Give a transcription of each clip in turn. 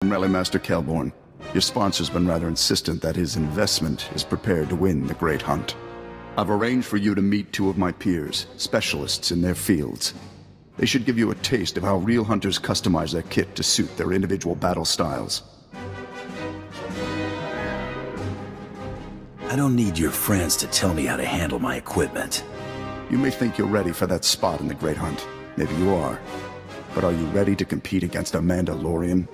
I'm Rally Master Kelborn. Your sponsor's been rather insistent that his investment is prepared to win the Great Hunt. I've arranged for you to meet two of my peers, specialists in their fields. They should give you a taste of how real hunters customize their kit to suit their individual battle styles. I don't need your friends to tell me how to handle my equipment. You may think you're ready for that spot in the Great Hunt. Maybe you are. But are you ready to compete against a Mandalorian?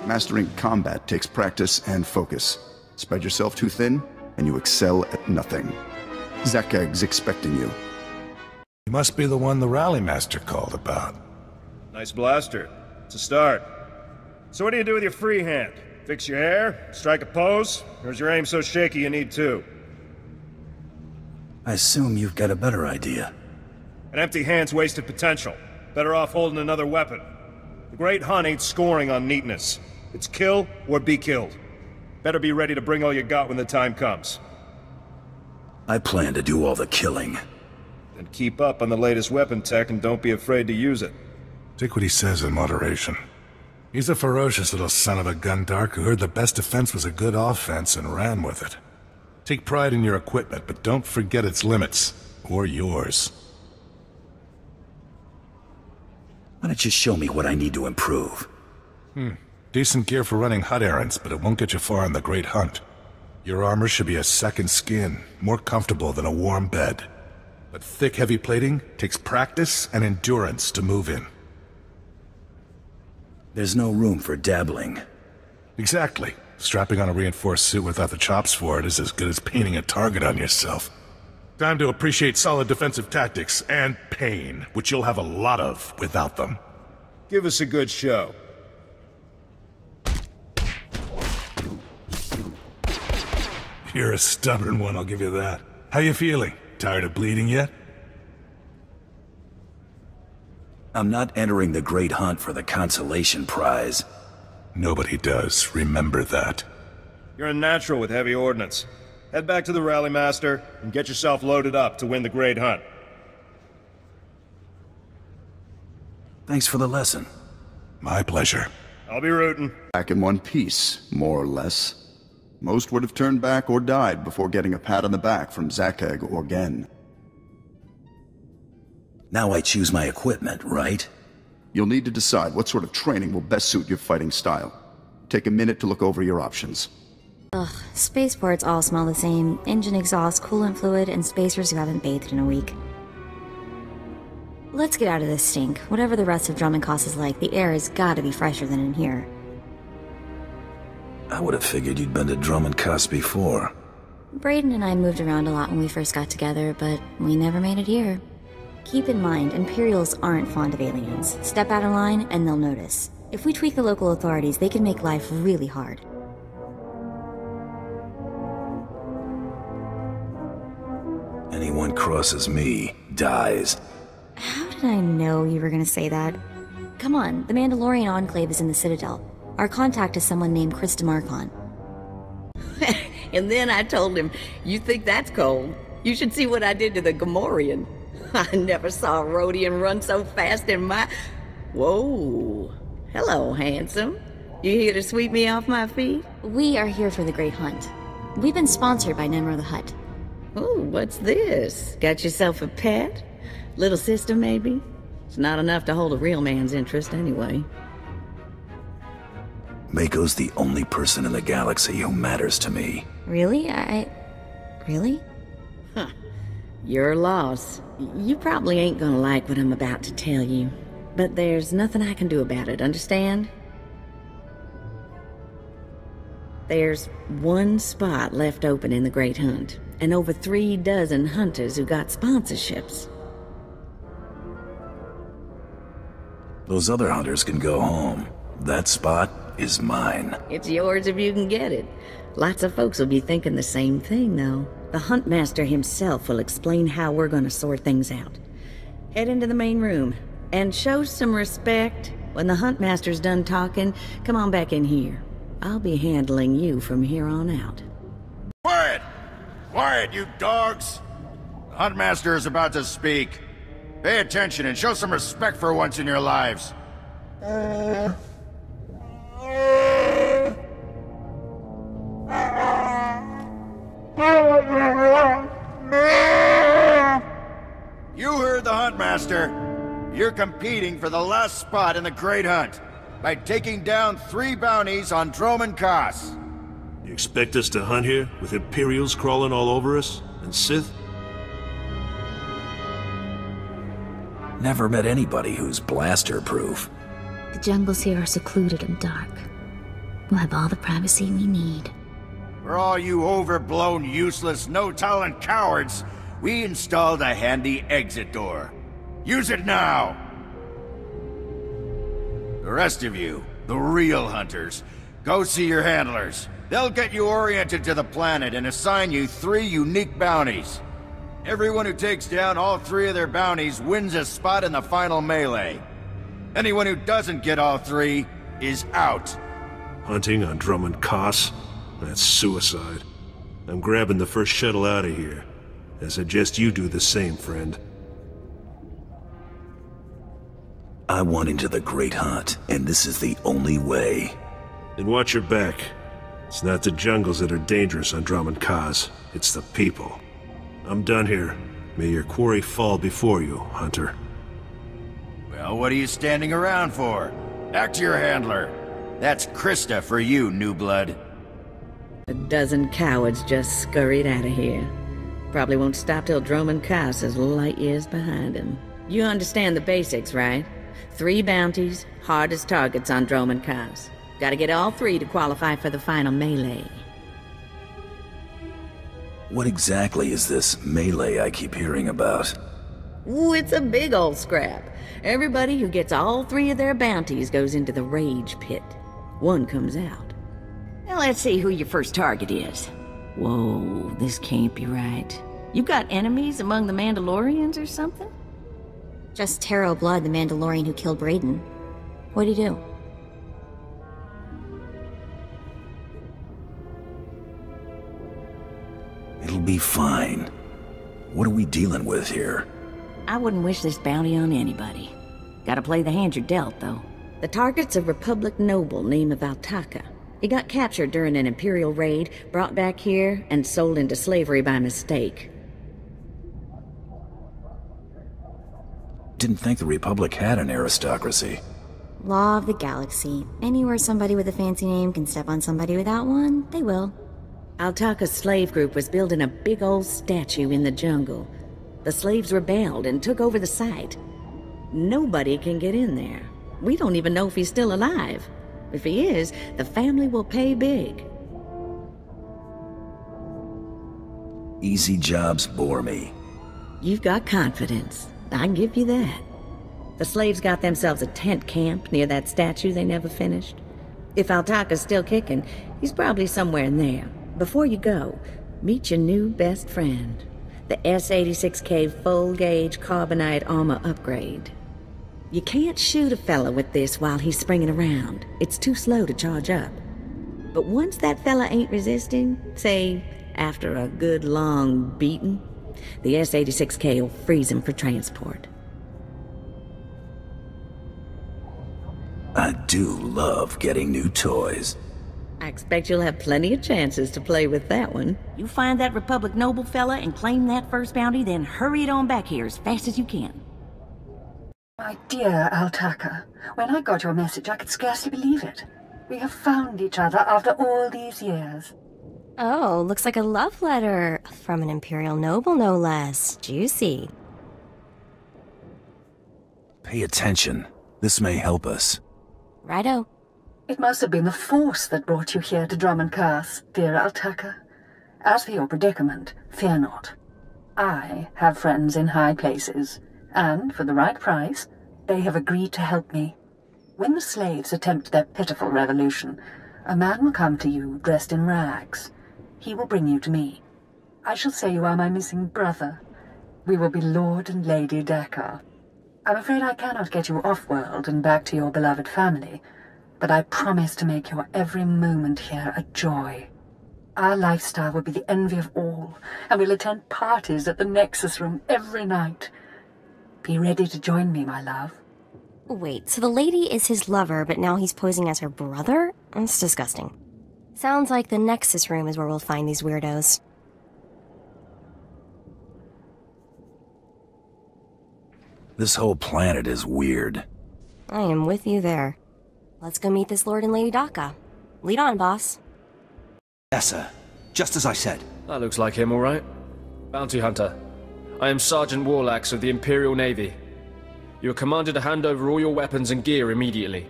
Mastering combat takes practice and focus. Spread yourself too thin, and you excel at nothing. Zakag's expecting you. You must be the one the Rally Master called about. Nice blaster. It's a start. So what do you do with your free hand? Fix your hair? Strike a pose? Or is your aim so shaky you need two? I assume you've got a better idea. An empty hand's wasted potential. Better off holding another weapon. The Great Hunt ain't scoring on neatness. It's kill or be killed. Better be ready to bring all you got when the time comes. I plan to do all the killing. Then keep up on the latest weapon tech and don't be afraid to use it. Take what he says in moderation. He's a ferocious little son of a gun-dark who heard the best defense was a good offense and ran with it. Take pride in your equipment, but don't forget its limits. Or yours. Why don't you show me what I need to improve? Decent gear for running hut errands, but it won't get you far in the Great Hunt. Your armor should be a second skin, more comfortable than a warm bed. But thick, heavy plating takes practice and endurance to move in. There's no room for dabbling. Exactly. Strapping on a reinforced suit without the chops for it is as good as painting a target on yourself. Time to appreciate solid defensive tactics and pain, which you'll have a lot of without them. Give us a good show. You're a stubborn one, I'll give you that. How you feeling? Tired of bleeding yet? I'm not entering the Great Hunt for the consolation prize. Nobody does, remember that. You're a natural with heavy ordnance. Head back to the Rally Master and get yourself loaded up to win the Great Hunt. Thanks for the lesson. My pleasure. I'll be rooting. Back in one piece, more or less. Most would have turned back or died before getting a pat on the back from Zakag or Gen. Now I choose my equipment, right? You'll need to decide what sort of training will best suit your fighting style. Take a minute to look over your options. Ugh, spaceports all smell the same. Engine exhaust, coolant fluid, and spacers who haven't bathed in a week. Let's get out of this stink. Whatever the rest of Dromund Kaas is like, the air has gotta be fresher than in here. I would have figured you'd been to Dromund Kaas before. Brayden and I moved around a lot when we first got together, but we never made it here. Keep in mind, Imperials aren't fond of aliens. Step out of line, and they'll notice. If we tweak the local authorities, they can make life really hard. Anyone crosses me, dies. How did I know you were gonna say that? Come on, the Mandalorian Enclave is in the Citadel. Our contact is someone named Chris DeMarcon. And then I told him, you think that's cold? You should see what I did to the Gamorrean. I never saw a Rhodian run so fast in my... Whoa. Hello, handsome. You here to sweep me off my feet? We are here for the Great Hunt. We've been sponsored by Nemro the Hutt. Ooh, what's this? Got yourself a pet? Little sister, maybe? It's not enough to hold a real man's interest, anyway. Mako's the only person in the galaxy who matters to me. Really? Really? Huh. Your loss. You probably ain't gonna like what I'm about to tell you. But there's nothing I can do about it, understand? There's one spot left open in the Great Hunt, and over 3 dozen hunters who got sponsorships. Those other hunters can go home. That spot is mine. It's yours if you can get it. Lots of folks will be thinking the same thing, though. The Huntmaster himself will explain how we're gonna sort things out. Head into the main room, and show some respect. When the Huntmaster's done talking, come on back in here. I'll be handling you from here on out. Quiet! Quiet, you dogs! The Huntmaster is about to speak. Pay attention and show some respect for once in your lives. Huntmaster. You're competing for the last spot in the Great Hunt by taking down 3 bounties on Dromund Kaas. You expect us to hunt here, with Imperials crawling all over us? And Sith? Never met anybody who's blaster-proof. The jungles here are secluded and dark. We'll have all the privacy we need. For all you overblown, useless, no-talent cowards, we installed a handy exit door. Use it now! The rest of you, the real hunters, go see your handlers. They'll get you oriented to the planet and assign you 3 unique bounties. Everyone who takes down all 3 of their bounties wins a spot in the final melee. Anyone who doesn't get all 3 is out. Hunting on Dromund Kaas? That's suicide. I'm grabbing the first shuttle out of here. I suggest you do the same, friend. I want into the Great Hunt, and this is the only way. And watch your back. It's not the jungles that are dangerous on Dromund Kaas. It's the people. I'm done here. May your quarry fall before you, Hunter. Well, what are you standing around for? Back to your handler. That's Krista for you, new blood. A dozen cowards just scurried out of here. Probably won't stop till Dromund Kaas is light years behind him. You understand the basics, right? 3 bounties, hardest targets on Dromund Kaas. Gotta get all 3 to qualify for the final melee. What exactly is this melee I keep hearing about? Ooh, it's a big old scrap. Everybody who gets all 3 of their bounties goes into the rage pit. One comes out. Now let's see who your first target is. Whoa, this can't be right. You got enemies among the Mandalorians or something? Just Taro Blood, the Mandalorian who killed Brayden. What'd he do? It'll be fine. What are we dealing with here? I wouldn't wish this bounty on anybody. Gotta play the hand you're dealt, though. The target's a Republic noble named Altaka. He got captured during an Imperial raid, brought back here, and sold into slavery by mistake. Didn't think the Republic had an aristocracy. Law of the galaxy. Anywhere somebody with a fancy name can step on somebody without one, they will. Altaka's slave group was building a big old statue in the jungle. The slaves rebelled and took over the site. Nobody can get in there. We don't even know if he's still alive. If he is, the family will pay big. Easy jobs bore me. You've got confidence. I give you that. The slaves got themselves a tent camp near that statue they never finished. If Altaka's still kicking, he's probably somewhere in there. Before you go, meet your new best friend. The S-86K full-gauge carbonite armor upgrade. You can't shoot a fella with this while he's springing around. It's too slow to charge up. But once that fella ain't resisting, say, after a good long beating, the S-86K will freeze him for transport. I do love getting new toys. I expect you'll have plenty of chances to play with that one. You find that Republic noble fella and claim that first bounty, then hurry it on back here as fast as you can. My dear Altaka, when I got your message, I could scarcely believe it. We have found each other after all these years. Oh, looks like a love letter. From an Imperial noble, no less. Juicy. Pay attention. This may help us. Righto. It must have been the Force that brought you here to Dromund Kaas, dear Altaka. As for your predicament, fear not. I have friends in high places, and for the right price, they have agreed to help me. When the slaves attempt their pitiful revolution, a man will come to you dressed in rags. He will bring you to me. I shall say you are my missing brother. We will be Lord and Lady Dakar. I'm afraid I cannot get you off-world and back to your beloved family, but I promise to make your every moment here a joy. Our lifestyle will be the envy of all, and we'll attend parties at the Nexus Room every night. Be ready to join me, my love. Wait, so the lady is his lover, but now he's posing as her brother? That's disgusting. Sounds like the Nexus Room is where we'll find these weirdos. This whole planet is weird. I am with you there. Let's go meet this Lord and Lady Daka. Lead on, boss. Yes, sir. Just as I said. That looks like him, all right. Bounty Hunter. I am Sergeant Warlax of the Imperial Navy. You are commanded to hand over all your weapons and gear immediately.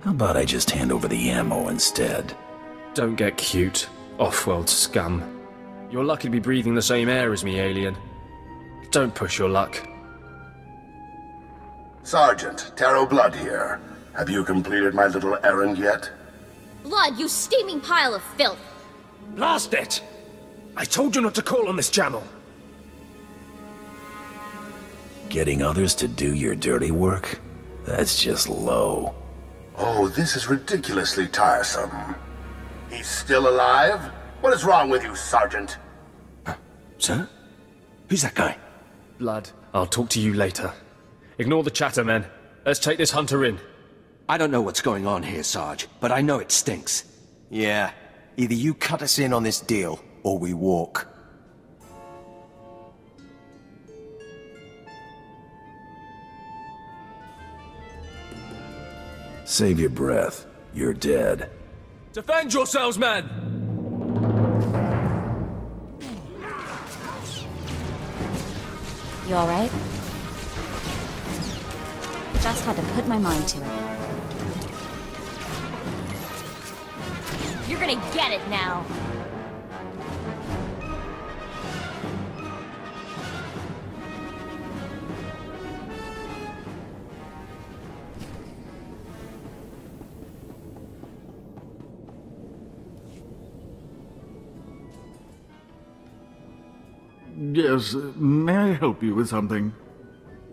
How about I just hand over the ammo instead? Don't get cute, off-world scum. You're lucky to be breathing the same air as me, alien. Don't push your luck. Sergeant, Taro Blood here. Have you completed my little errand yet? Blood, you steaming pile of filth! Blast it! I told you not to call on this channel! Getting others to do your dirty work? That's just low. Oh, this is ridiculously tiresome. He's still alive? What is wrong with you, Sergeant? Sir? Who's that guy? Blood, I'll talk to you later. Ignore the chatter, men. Let's take this hunter in. I don't know what's going on here, Sarge, but I know it stinks. Yeah. Either you cut us in on this deal, or we walk. Save your breath. You're dead. Defend yourselves, men! You alright? Just had to put my mind to it. You're gonna get it now! Yes, may I help you with something?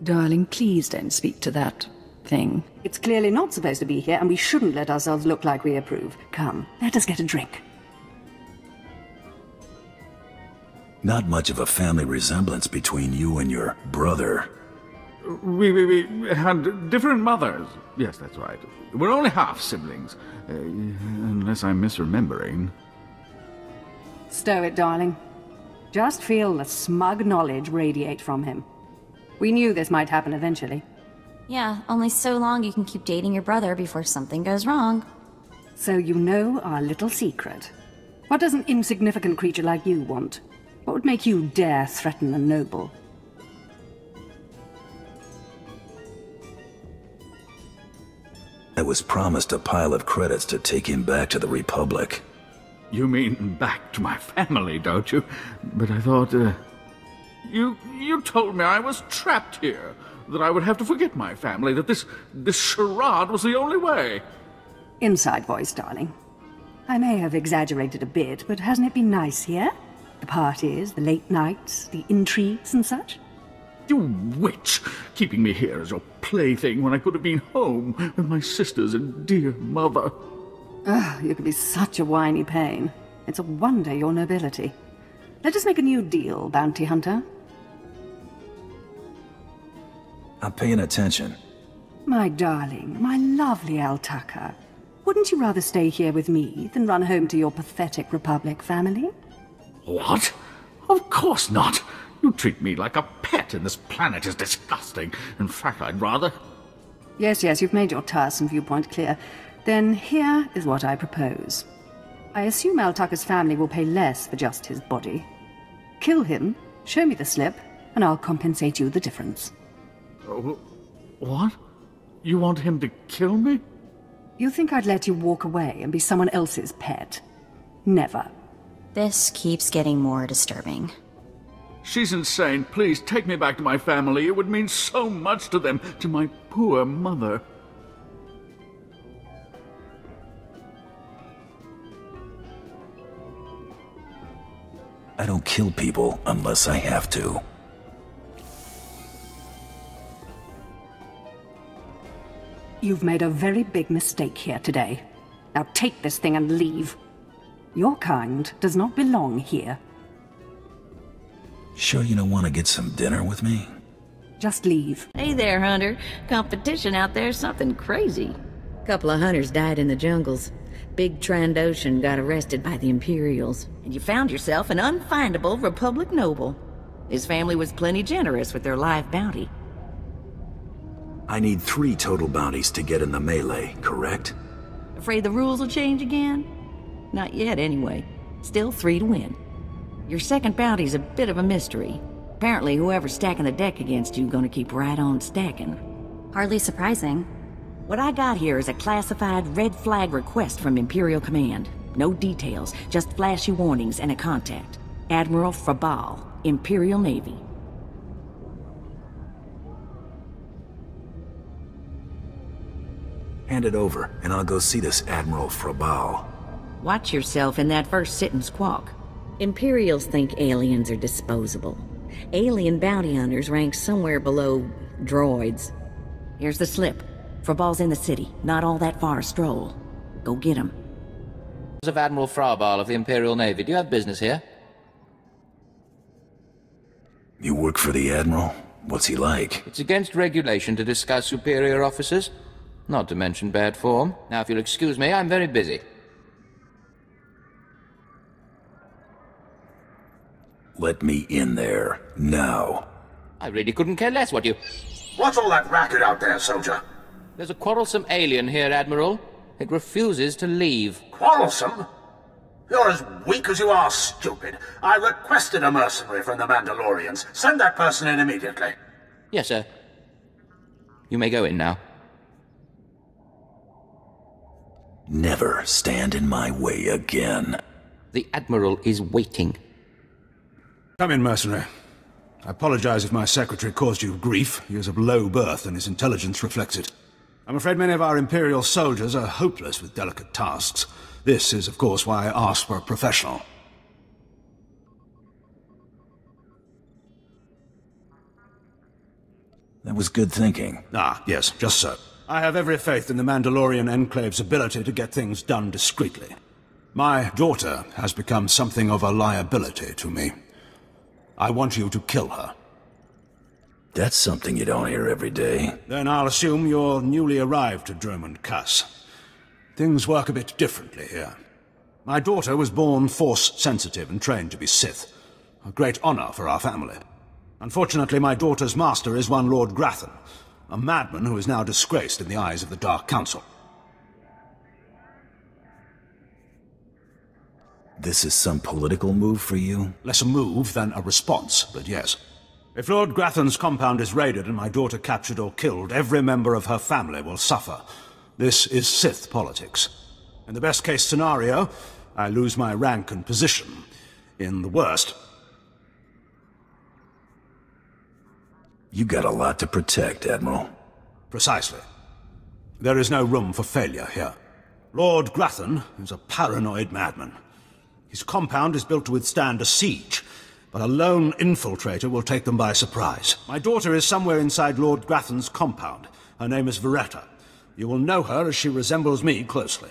Darling, please don't speak to that thing. It's clearly not supposed to be here, and we shouldn't let ourselves look like we approve. Come, let us get a drink. Not much of a family resemblance between you and your brother. We had different mothers. Yes, that's right. We're only half-siblings. Unless I'm misremembering. Stow it, darling. Just feel the smug knowledge radiate from him. We knew this might happen eventually. Yeah, only so long you can keep dating your brother before something goes wrong. So you know our little secret. What does an insignificant creature like you want? What would make you dare threaten the noble? I was promised a pile of credits to take him back to the Republic. You mean back to my family, don't you? But I thought, You told me I was trapped here, that I would have to forget my family, that this charade was the only way. Inside voice, darling. I may have exaggerated a bit, but hasn't it been nice here? The parties, the late nights, the intrigues and such? You witch! Keeping me here as your plaything when I could have been home with my sisters and dear mother. Ah, you can be such a whiny pain. It's a wonder your nobility. Let us make a new deal, Bounty Hunter. I'm paying attention. My darling, my lovely Altaka. Wouldn't you rather stay here with me than run home to your pathetic Republic family? What? Of course not. You treat me like a pet, and this planet is disgusting. In fact, I'd rather... Yes, you've made your tiresome viewpoint clear. Then here is what I propose. I assume Altaka's family will pay less for just his body. Kill him, show me the slip, and I'll compensate you the difference. What? You want him to kill me? You think I'd let you walk away and be someone else's pet? Never. This keeps getting more disturbing. She's insane. Please, take me back to my family. It would mean so much to them, to my poor mother. I don't kill people unless I have to. You've made a very big mistake here today. Now take this thing and leave. Your kind does not belong here. Sure you don't want to get some dinner with me? Just leave. Hey there, Hunter. Competition out there's something crazy. Couple of hunters died in the jungles. Big Trandoshan got arrested by the Imperials. And you found yourself an unfindable Republic noble. His family was plenty generous with their live bounty. I need 3 total bounties to get in the melee, correct? Afraid the rules will change again? Not yet, anyway. Still 3 to win. Your second bounty's a bit of a mystery. Apparently, whoever's stacking the deck against you gonna keep right on stacking. Hardly surprising. What I got here is a classified red flag request from Imperial Command. No details, just flashy warnings and a contact. Admiral Frabal, Imperial Navy. Hand it over, and I'll go see this Admiral Frabal. Watch yourself in that first sit and squawk. Imperials think aliens are disposable. Alien bounty hunters rank somewhere below droids. Here's the slip. Frabal's in the city, not all that far a stroll. Go get him. Of Admiral Frabal of the Imperial Navy. Do you have business here? You work for the Admiral? What's he like? It's against regulation to discuss superior officers. Not to mention bad form. Now, if you'll excuse me, I'm very busy. Let me in there, now. I really couldn't care less what you... What's all that racket out there, soldier? There's a quarrelsome alien here, Admiral. It refuses to leave. Quarrelsome? You're as weak as you are stupid. I requested a mercenary from the Mandalorians. Send that person in immediately. Yes, sir. You may go in now. Never stand in my way again. The Admiral is waiting. Come in, mercenary. I apologize if my secretary caused you grief. He is of low birth, and his intelligence reflects it. I'm afraid many of our Imperial soldiers are hopeless with delicate tasks. This is, of course, why I asked for a professional. That was good thinking. Ah, yes, just so. I have every faith in the Mandalorian Enclave's ability to get things done discreetly. My daughter has become something of a liability to me. I want you to kill her. That's something you don't hear every day. Then I'll assume you're newly arrived to Dromund, Kaas. Things work a bit differently here. My daughter was born Force-sensitive and trained to be Sith. A great honor for our family. Unfortunately, my daughter's master is one Lord Grathan, a madman who is now disgraced in the eyes of the Dark Council. This is some political move for you? Less a move than a response, but yes. If Lord Grathan's compound is raided and my daughter captured or killed, every member of her family will suffer. This is Sith politics. In the best-case scenario, I lose my rank and position. In the worst... You got a lot to protect, Admiral. Precisely. There is no room for failure here. Lord Grathan is a paranoid madman. His compound is built to withstand a siege, but a lone infiltrator will take them by surprise. My daughter is somewhere inside Lord Grathan's compound. Her name is Veretta. You will know her as she resembles me closely.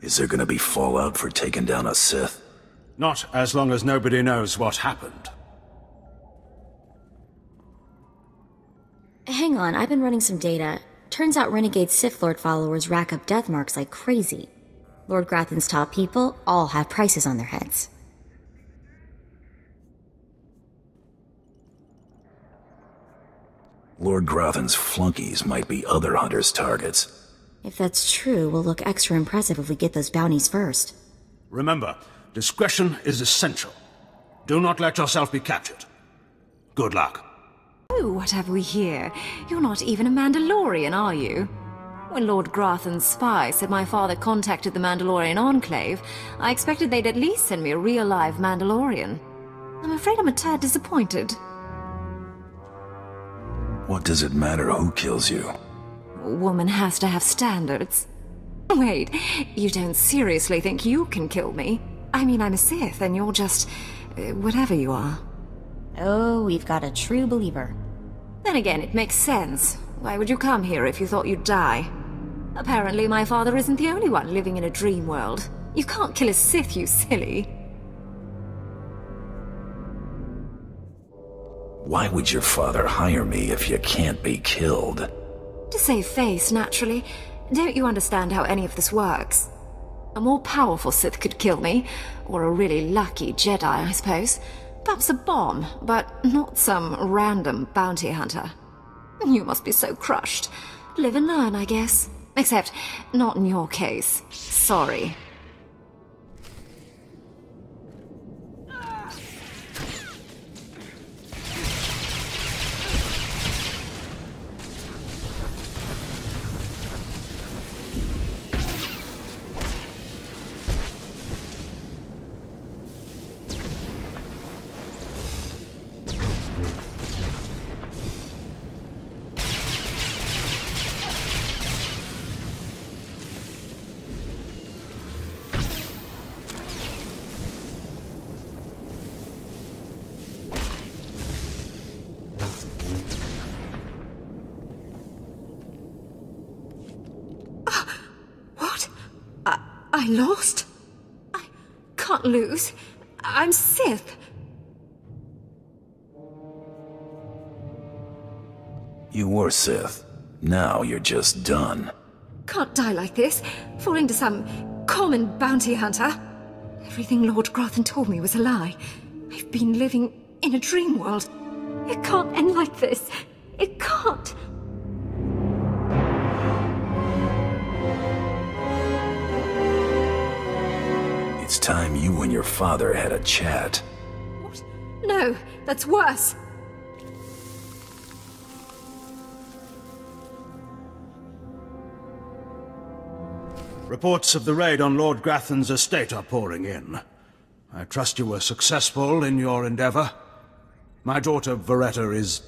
Is there gonna be fallout for taking down a Sith? Not as long as nobody knows what happened. Hang on, I've been running some data. Turns out renegade Sith Lord followers rack up death marks like crazy. Lord Grathan's top people all have prices on their heads. Lord Grathan's flunkies might be other hunters' targets. If that's true, we'll look extra impressive if we get those bounties first. Remember, discretion is essential. Do not let yourself be captured. Good luck. Oh, what have we here? You're not even a Mandalorian, are you? When Lord Grathan's spy said my father contacted the Mandalorian Enclave, I expected they'd at least send me a real live Mandalorian. I'm afraid I'm a tad disappointed. What does it matter who kills you? A woman has to have standards. Wait, you don't seriously think you can kill me? I mean, I'm a Sith, and you're just... whatever you are. Oh, we've got a true believer. Then again, it makes sense. Why would you come here if you thought you'd die? Apparently my father isn't the only one living in a dream world. You can't kill a Sith, you silly. Why would your father hire me if you can't be killed? To save face, naturally. Don't you understand how any of this works? A more powerful Sith could kill me, or a really lucky Jedi, I suppose. Perhaps a bomb, but not some random bounty hunter. You must be so crushed. Live and learn, I guess. Except, not in your case. Sorry. I lost? I can't lose. I'm Sith. You were Sith. Now you're just done. Can't die like this, fall into some common bounty hunter. Everything Lord Grothan told me was a lie. I've been living in a dream world. It can't end like this. It can't. It's time you and your father had a chat. What? No, that's worse. Reports of the raid on Lord Grathan's estate are pouring in. I trust you were successful in your endeavor. My daughter, Veretta, is...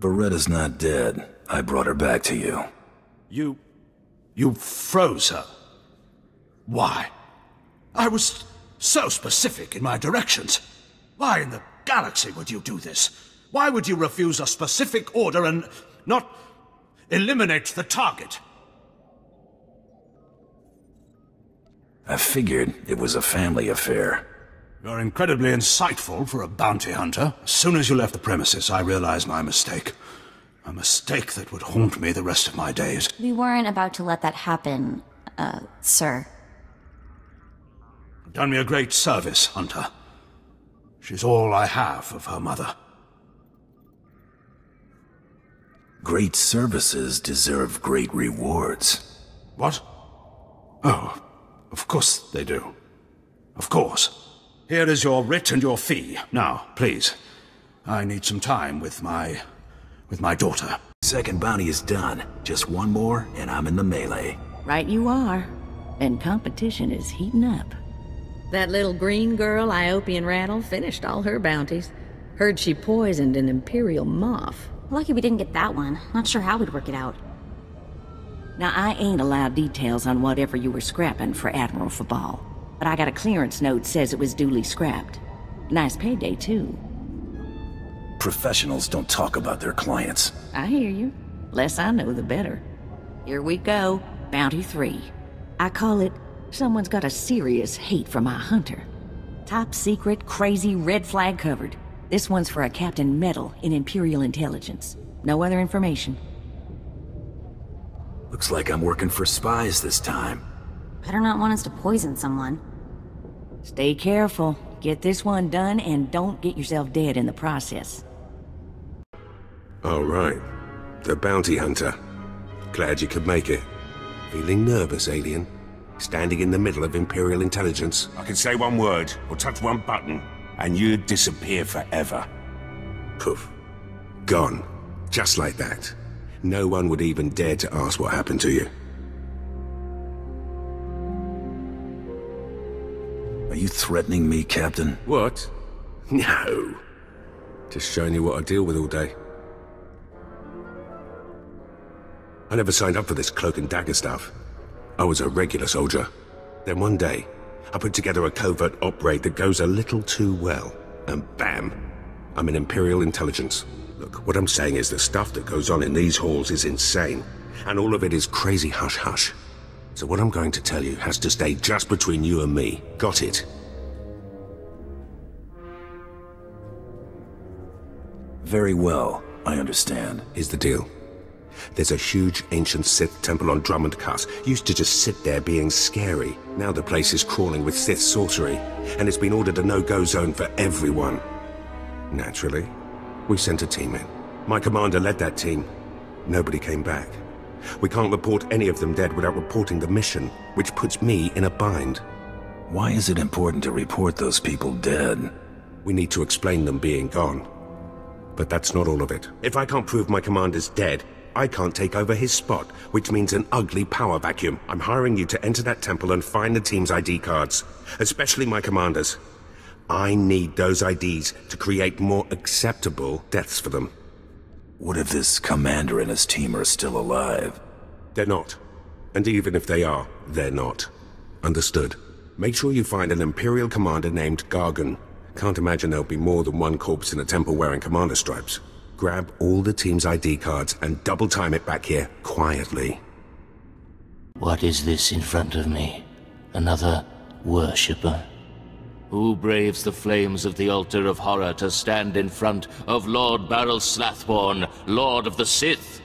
Beretta's not dead. I brought her back to you. You froze her? Why? I was so specific in my directions. Why in the galaxy would you do this? Why would you refuse a specific order and not eliminate the target? I figured it was a family affair. You're incredibly insightful for a bounty hunter. As soon as you left the premises, I realized my mistake. A mistake that would haunt me the rest of my days. We weren't about to let that happen, sir. You've done me a great service, Hunter. She's all I have of her mother. Great services deserve great rewards. What? Oh, of course they do. Of course. Here is your writ and your fee. Now, please. I need some time with my daughter. Second bounty is done. Just one more, and I'm in the melee. Right you are. And competition is heating up. That little green girl, Iopian Rattle, finished all her bounties. Heard she poisoned an Imperial moth. Lucky we didn't get that one. Not sure how we'd work it out. Now, I ain't allowed details on whatever you were scrapping for Admiral Fabal, but I got a clearance note says it was duly scrapped. Nice payday, too. Professionals don't talk about their clients. I hear you. Less I know, the better. Here we go. Bounty 3. I call it, someone's got a serious hate for my hunter. Top secret, crazy, red flag covered. This one's for a Captain Metal in Imperial Intelligence. No other information. Looks like I'm working for spies this time. Better not want us to poison someone. Stay careful. Get this one done and don't get yourself dead in the process. All right. The bounty hunter. Glad you could make it. Feeling nervous, alien? Standing in the middle of Imperial Intelligence. I can say one word, or touch one button, and you'd disappear forever. Poof. Gone. Just like that. No one would even dare to ask what happened to you. Are you threatening me, Captain? What? No. Just showing you what I deal with all day. I never signed up for this cloak and dagger stuff. I was a regular soldier. Then one day, I put together a covert op raid that goes a little too well. And bam! I'm in Imperial Intelligence. Look, what I'm saying is the stuff that goes on in these halls is insane. And all of it is crazy hush-hush. So what I'm going to tell you has to stay just between you and me. Got it? Very well, I understand. Here's the deal. There's a huge ancient Sith temple on Dromund Kaas. Used to just sit there being scary. Now the place is crawling with Sith sorcery, and it's been ordered a no-go zone for everyone. Naturally, we sent a team in. My commander led that team. Nobody came back. We can't report any of them dead without reporting the mission, which puts me in a bind. Why is it important to report those people dead? We need to explain them being gone. But that's not all of it. If I can't prove my commander's dead, I can't take over his spot, which means an ugly power vacuum. I'm hiring you to enter that temple and find the team's ID cards, especially my commander's. I need those IDs to create more acceptable deaths for them. What if this commander and his team are still alive? They're not. And even if they are, they're not. Understood. Make sure you find an Imperial commander named Gargan. Can't imagine there'll be more than one corpse in a temple wearing commander stripes. Grab all the team's ID cards and double time it back here, quietly. What is this in front of me? Another worshipper? Who braves the flames of the altar of horror to stand in front of Lord Baral Slathborn, Lord of the Sith?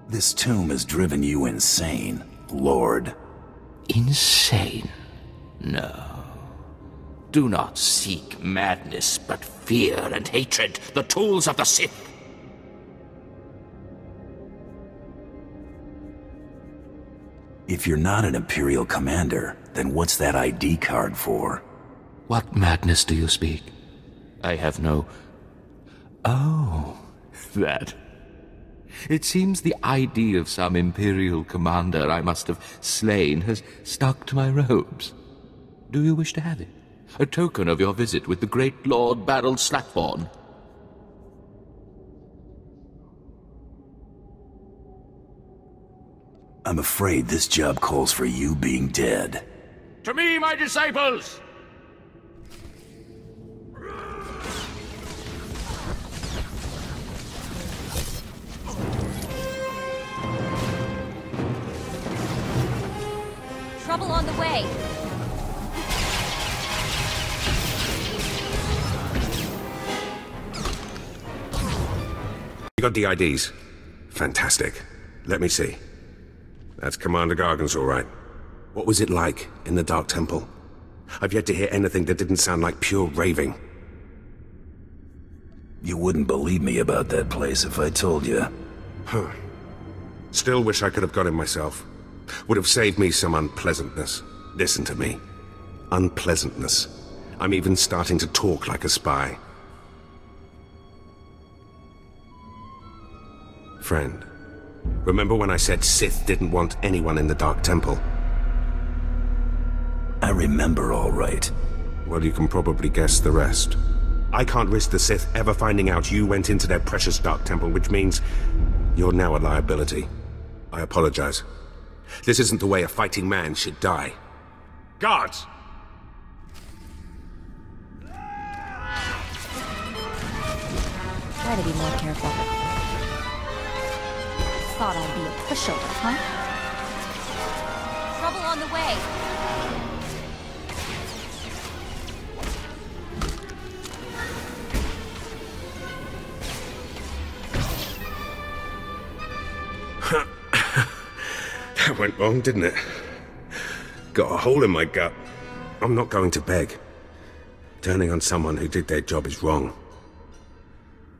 This tomb has driven you insane, Lord. Insane? No. Do not seek madness, but fear and hatred, the tools of the Sith. If you're not an Imperial commander, then what's that ID card for? What madness do you speak? I have no... Oh, that. It seems the ID of some Imperial commander I must have slain has stuck to my robes. Do you wish to have it? A token of your visit with the great Lord Baral Slathborn. I'm afraid this job calls for you being dead. To me, my disciples! Trouble on the way. You got the IDs? Fantastic. Let me see. That's Commander Gargan's all right. What was it like in the Dark Temple? I've yet to hear anything that didn't sound like pure raving. You wouldn't believe me about that place if I told you. Huh. Still wish I could have got him myself. Would have saved me some unpleasantness. Listen to me. Unpleasantness. I'm even starting to talk like a spy. Friend, remember when I said Sith didn't want anyone in the Dark Temple? I remember all right. Well, you can probably guess the rest. I can't risk the Sith ever finding out you went into their precious Dark Temple, which means you're now a liability. I apologize. This isn't the way a fighting man should die. Guards! Try to be more careful. Thought I'd be a pushover, huh? Trouble on the way. That went wrong, didn't it? Got a hole in my gut. I'm not going to beg. Turning on someone who did their job is wrong.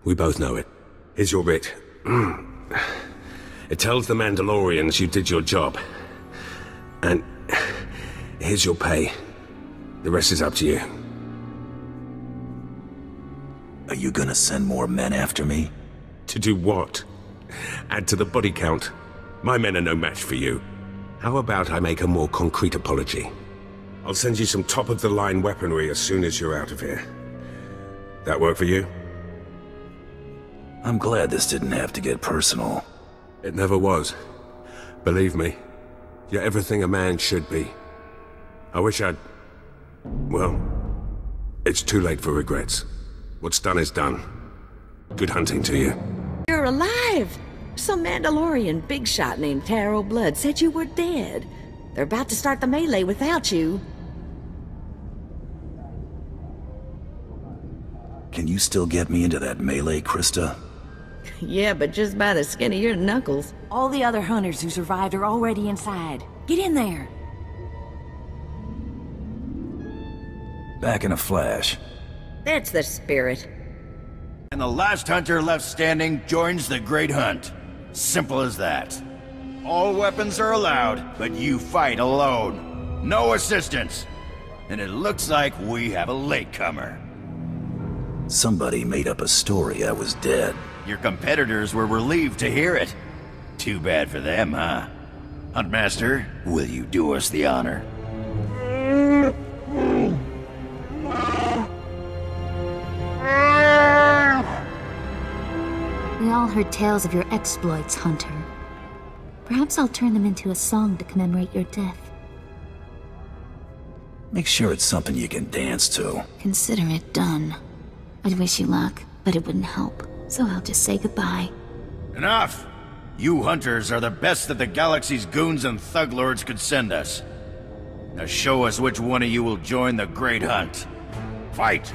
We both know it. Here's your writ. It tells the Mandalorians you did your job. And here's your pay. The rest is up to you. Are you gonna send more men after me? To do what? Add to the body count. My men are no match for you. How about I make a more concrete apology? I'll send you some top-of-the-line weaponry as soon as you're out of here. That work for you? I'm glad this didn't have to get personal. It never was. Believe me, you're everything a man should be. I wish I'd... Well, it's too late for regrets. What's done is done. Good hunting to you. You're alive! Some Mandalorian big shot named Taro Blood said you were dead. They're about to start the melee without you. Can you still get me into that melee, Krista? Yeah, but just by the skin of your knuckles. All the other hunters who survived are already inside. Get in there. Back in a flash. That's the spirit. And the last hunter left standing joins the Great Hunt. Simple as that. All weapons are allowed, but you fight alone. No assistance. And it looks like we have a latecomer. Somebody made up a story I was dead. Your competitors were relieved to hear it. Too bad for them, huh? Huntmaster, will you do us the honor? We all heard tales of your exploits, Hunter. Perhaps I'll turn them into a song to commemorate your death. Make sure it's something you can dance to. Consider it done. I'd wish you luck, but it wouldn't help. So I'll just say goodbye. Enough! You hunters are the best that the galaxy's goons and thug lords could send us. Now show us which one of you will join the Great Hunt. Fight!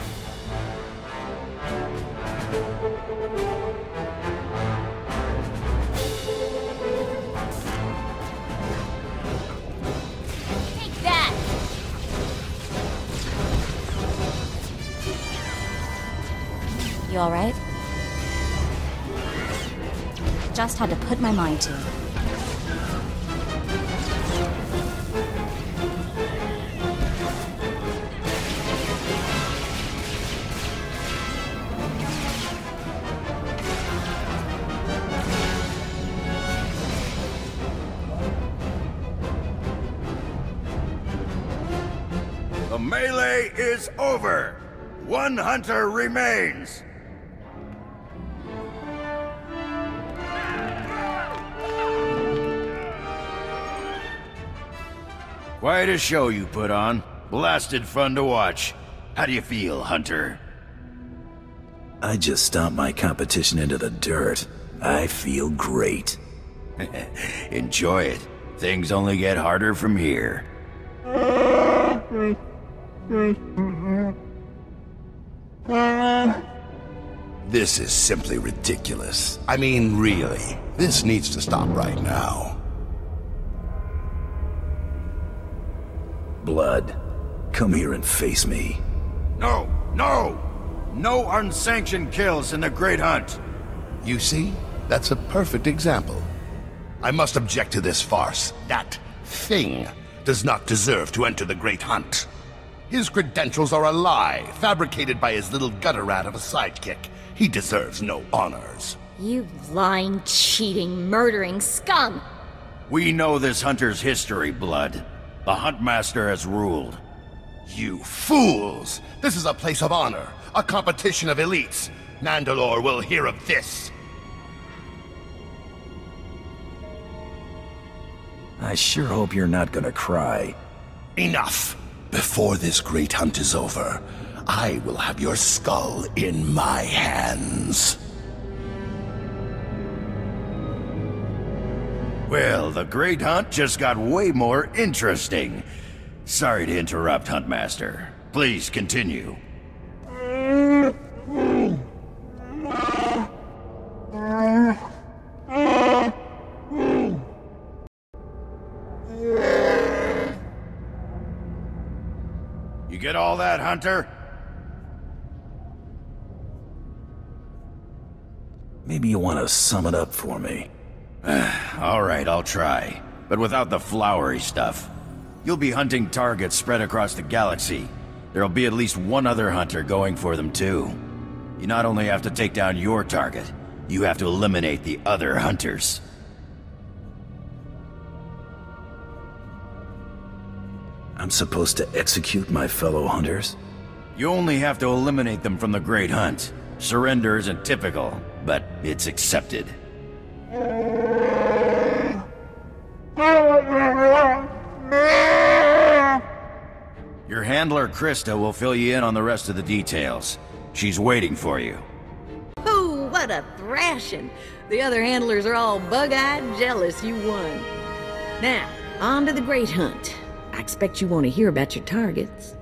Take that! You alright? Just had to put my mind to it. The melee is over! One hunter remains! Quite a show you put on. Blasted fun to watch. How do you feel, Hunter? I just stomped my competition into the dirt. I feel great. Enjoy it. Things only get harder from here. This is simply ridiculous. I mean, really. This needs to stop right now. Blood, come here and face me. No! No! No unsanctioned kills in the Great Hunt! You see? That's a perfect example. I must object to this farce. That thing does not deserve to enter the Great Hunt. His credentials are a lie, fabricated by his little gutter rat of a sidekick. He deserves no honors. You lying, cheating, murdering scum! We know this hunter's history, Blood. The Huntmaster has ruled. You fools! This is a place of honor, a competition of elites. Nandalore will hear of this. I sure hope you're not gonna cry. Enough! Before this great hunt is over, I will have your skull in my hands. Well, the Great Hunt just got way more interesting. Sorry to interrupt, Huntmaster. Please continue. You get all that, Hunter? Maybe you want to sum it up for me. All right, I'll try. But without the flowery stuff. You'll be hunting targets spread across the galaxy. There'll be at least one other hunter going for them too. You not only have to take down your target, you have to eliminate the other hunters. I'm supposed to execute my fellow hunters? You only have to eliminate them from the Great Hunt. Surrender isn't typical, but it's accepted. Your handler, Krista, will fill you in on the rest of the details. She's waiting for you. Oh, what a thrashing! The other handlers are all bug-eyed jealous you won. Now, on to the Great Hunt. I expect you want to hear about your targets.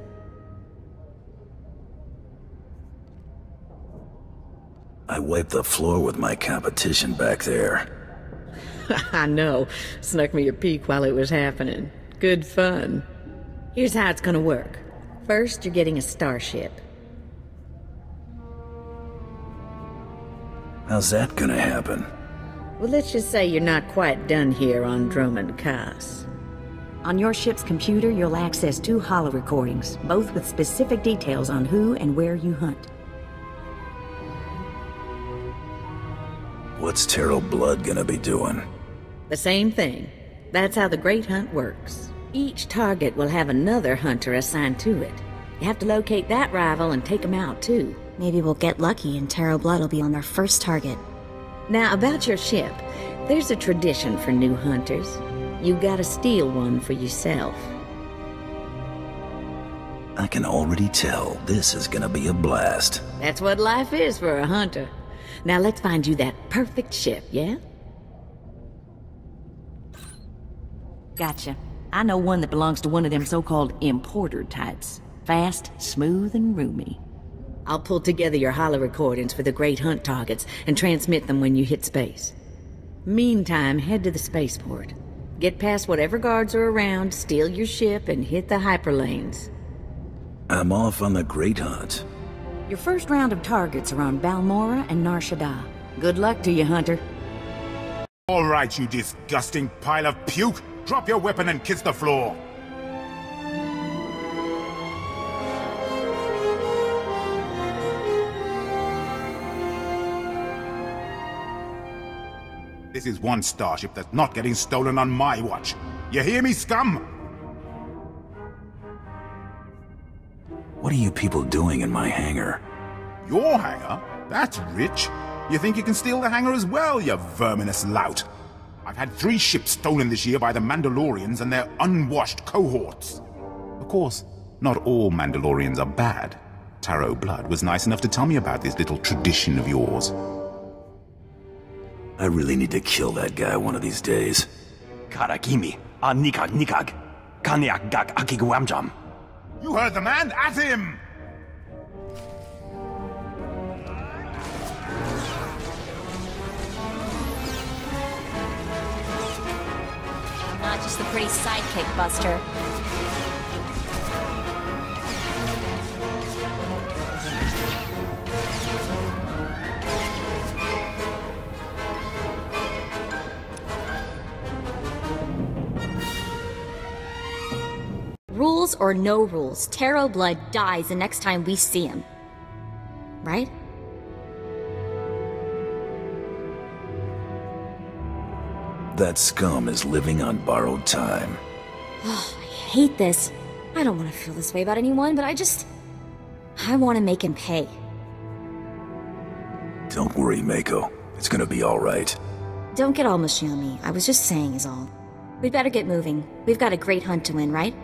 I wiped the floor with my competition back there. I know. Snuck me a peek while it was happening. Good fun. Here's how it's gonna work. First, you're getting a starship. How's that gonna happen? Well, let's just say you're not quite done here on Dromund Kaas. On your ship's computer, you'll access 2 holo recordings, both with specific details on who and where you hunt. What's Terrell Blood gonna be doing? The same thing. That's how the Great Hunt works. Each target will have another hunter assigned to it. You have to locate that rival and take him out, too. Maybe we'll get lucky and Terrell Blood will be on our first target. Now, about your ship, there's a tradition for new hunters. You gotta steal one for yourself. I can already tell this is gonna be a blast. That's what life is for a hunter. Now let's find you that perfect ship, yeah? Gotcha. I know one that belongs to one of them so-called importer types. Fast, smooth, and roomy. I'll pull together your holo recordings for the Great Hunt targets and transmit them when you hit space. Meantime, head to the spaceport. Get past whatever guards are around, steal your ship, and hit the hyperlanes. I'm off on the Great Hunt. Your first round of targets are on Balmora and Nar Shaddaa. Good luck to you, Hunter. All right, you disgusting pile of puke! Drop your weapon and kiss the floor! This is one starship that's not getting stolen on my watch. You hear me, scum? What are you people doing in my hangar? Your hangar? That's rich. You think you can steal the hangar as well, you verminous lout? I've had 3 ships stolen this year by the Mandalorians and their unwashed cohorts. Of course, not all Mandalorians are bad. Terrell Blood was nice enough to tell me about this little tradition of yours. I really need to kill that guy one of these days. Karakimi, nikag nikag, kaniak gak akiguamjam. You heard the man, at him! Not just the pretty sidekick, Buster. Rules or no rules, Terrell Blood dies the next time we see him. Right? That scum is living on borrowed time. Oh, I hate this. I don't want to feel this way about anyone, but I want to make him pay. Don't worry, Mako. It's gonna be alright. Don't get all mushy on me. I was just saying is all. We'd better get moving. We've got a great hunt to win, right?